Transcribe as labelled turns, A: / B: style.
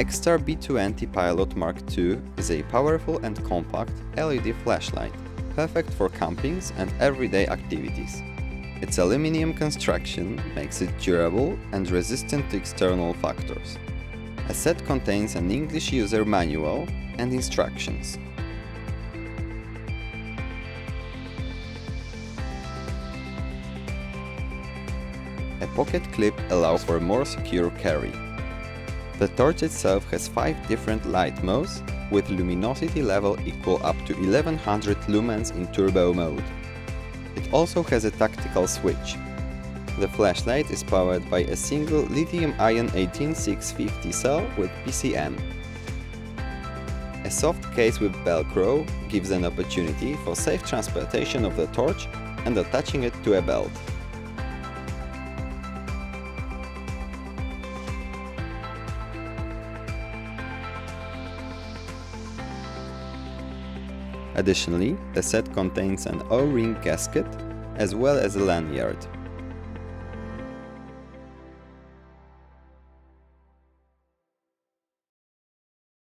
A: XTAR B20 Pilot Mark II is a powerful and compact LED flashlight, perfect for campings and everyday activities. Its aluminium construction makes it durable and resistant to external factors. A set contains an English user manual and instructions. A pocket clip allows for more secure carry. The torch itself has 5 different light modes, with luminosity level equal up to 1100 lumens in turbo mode. It also has a tactical switch. The flashlight is powered by a single lithium-ion 18650 cell with PCM. A soft case with Velcro gives an opportunity for safe transportation of the torch and attaching it to a belt. Additionally, the set contains an O-ring gasket as well as a lanyard.